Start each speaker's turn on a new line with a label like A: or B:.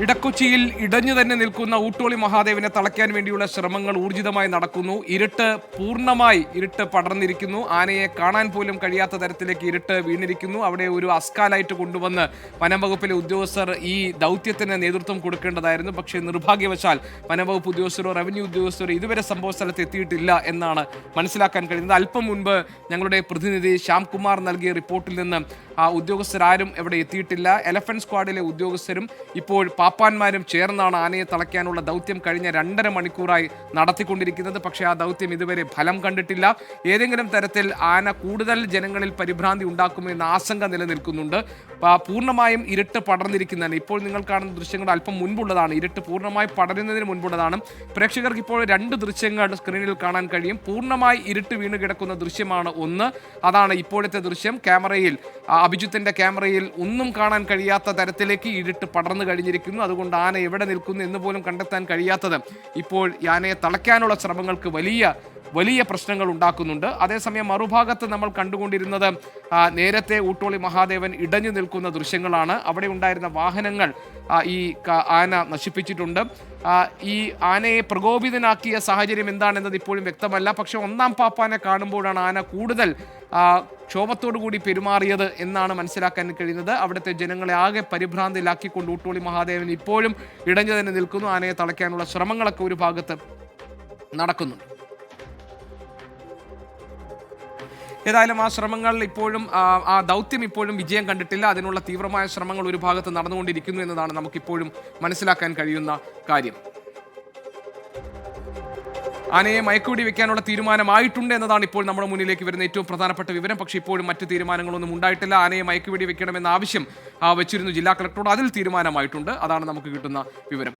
A: ഇടക്കൊച്ചിയിൽ ഇടഞ്ഞു തന്നെ നിൽക്കുന്ന ഊട്ടോളി മഹാദേവനെ തളയ്ക്കാൻ വേണ്ടിയുള്ള ശ്രമങ്ങൾ ഊർജിതമായി നടക്കുന്നു. ഇരുട്ട് പടർന്നിരിക്കുന്നു. ആനയെ കാണാൻ പോലും കഴിയാത്ത തരത്തിലേക്ക് ഇരുട്ട് വീണിരിക്കുന്നു. അവിടെ ഒരു അസ്കാലായിട്ട് കൊണ്ടുവന്ന് വനംവകുപ്പിലെ ഉദ്യോഗസ്ഥർ ഈ ദൗത്യത്തിന് നേതൃത്വം കൊടുക്കേണ്ടതായിരുന്നു. പക്ഷേ നിർഭാഗ്യവശാൽ വനംവകുപ്പ് ഉദ്യോഗസ്ഥരോ റവന്യൂ ഉദ്യോഗസ്ഥരോ ഇതുവരെ സംഭവ സ്ഥലത്ത് എത്തിയിട്ടില്ല എന്നാണ് മനസ്സിലാക്കാൻ കഴിയുന്നത്. അല്പം മുൻപ് ഞങ്ങളുടെ പ്രതിനിധി ശ്യാംകുമാർ നൽകിയ റിപ്പോർട്ടിൽ നിന്ന് ഉദ്യോഗസ്ഥരാരും എവിടെ എത്തിയിട്ടില്ല. എലഫന്റ് സ്ക്വാഡിലെ ഉദ്യോഗസ്ഥരും ഇപ്പോൾ പാപ്പാന്മാരും ചേർന്നാണ് ആനയെ തളയ്ക്കാനുള്ള ദൗത്യം കഴിഞ്ഞ 2.5 മണിക്കൂറായി നടത്തിക്കൊണ്ടിരിക്കുന്നത്. പക്ഷേ ആ ദൗത്യം ഇതുവരെ ഫലം കണ്ടിട്ടില്ല. ഏതെങ്കിലും തരത്തിൽ ആന കൂടുതൽ ജനങ്ങളിൽ പരിഭ്രാന്തി ഉണ്ടാക്കുമോ എന്ന ആശങ്ക നിലനിൽക്കുന്നുണ്ട്. പൂർണ്ണമായും ഇരുട്ട് പടർന്നിരിക്കുന്നതാണ്. ഇപ്പോൾ നിങ്ങൾ കാണുന്ന ദൃശ്യങ്ങൾ അല്പം മുൻപുള്ളതാണ്. ഇരുട്ട് പൂർണ്ണമായി പടരുന്നതിന് മുൻപുള്ളതാണ്. പ്രേക്ഷകർക്ക് ഇപ്പോൾ 2 ദൃശ്യങ്ങൾ സ്ക്രീനിൽ കാണാൻ കഴിയും. പൂർണ്ണമായി ഇരുട്ട് വീണ് കിടക്കുന്ന ദൃശ്യമാണ് ഒന്ന്. അതാണ് ഇപ്പോഴത്തെ ദൃശ്യം. ക്യാമറയിൽ അഭിജിത്തിന്റെ ക്യാമറയിൽ ഒന്നും കാണാൻ കഴിയാത്ത തരത്തിലേക്ക് ഇരുട്ട് പടർന്നു കഴിഞ്ഞിരിക്കുന്നു. അതുകൊണ്ട് ആന എവിടെ നിൽക്കുന്നു എന്ന് പോലും കണ്ടെത്താൻ കഴിയാത്തത് ഇപ്പോൾ ആനയെ തളയ്ക്കാനുള്ള ശ്രമങ്ങൾക്ക് വലിയ പ്രശ്നങ്ങൾ ഉണ്ടാക്കുന്നുണ്ട്. അതേസമയം മറുഭാഗത്ത് നമ്മൾ കണ്ടുകൊണ്ടിരുന്നത് നേരത്തെ ഊട്ടോളി മഹാദേവൻ ഇടഞ്ഞു നിൽക്കുന്ന ദൃശ്യങ്ങളാണ്. അവിടെ ഉണ്ടായിരുന്ന വാഹനങ്ങൾ ഈ ആന നശിപ്പിച്ചിട്ടുണ്ട്. ഈ ആനയെ പ്രകോപിതനാക്കിയ സാഹചര്യം എന്താണെന്നത് ഇപ്പോഴും വ്യക്തമല്ല. പക്ഷെ ഒന്നാം പാപ്പാനെ കാണുമ്പോഴാണ് ആന കൂടുതൽ ക്ഷോഭത്തോടു കൂടി പെരുമാറിയത് എന്നാണ് മനസ്സിലാക്കാൻ കഴിയുന്നത്. അവിടുത്തെ ജനങ്ങളെ ആകെ പരിഭ്രാന്തിയിലാക്കിക്കൊണ്ട് ഊട്ടോളി മഹാദേവൻ ഇപ്പോഴും ഇടഞ്ഞു തന്നെ നിൽക്കുന്നു. ആനയെ തളയ്ക്കാനുള്ള ശ്രമങ്ങളൊക്കെ ഒരു ഭാഗത്ത് നടക്കുന്നുണ്ട്. ഏതായാലും ആ ശ്രമങ്ങൾ ഇപ്പോഴും ആ ദൗത്യം ഇപ്പോഴും വിജയം കണ്ടിട്ടില്ല. അതിനുള്ള തീവ്രമായ ശ്രമങ്ങൾ ഒരു ഭാഗത്ത് നടന്നുകൊണ്ടിരിക്കുന്നു എന്നതാണ് നമുക്കിപ്പോഴും മനസ്സിലാക്കാൻ കഴിയുന്ന കാര്യം. ആനയെ മയക്കുവെടി വെക്കാനുള്ള തീരുമാനമായിട്ടുണ്ട് എന്നതാണ് ഇപ്പോൾ നമ്മുടെ മുന്നിലേക്ക് വരുന്ന ഏറ്റവും പ്രധാനപ്പെട്ട വിവരം. പക്ഷേ ഇപ്പോഴും മറ്റ് തീരുമാനങ്ങളൊന്നും ഉണ്ടായിട്ടില്ല. ആനയെ മയക്കുവെടി വെക്കണമെന്ന ആവശ്യം വെച്ചിരുന്നു ജില്ലാ കളക്ടറോട്. അതിൽ തീരുമാനമായിട്ടുണ്ട്. അതാണ് നമുക്ക് കിട്ടുന്ന വിവരം.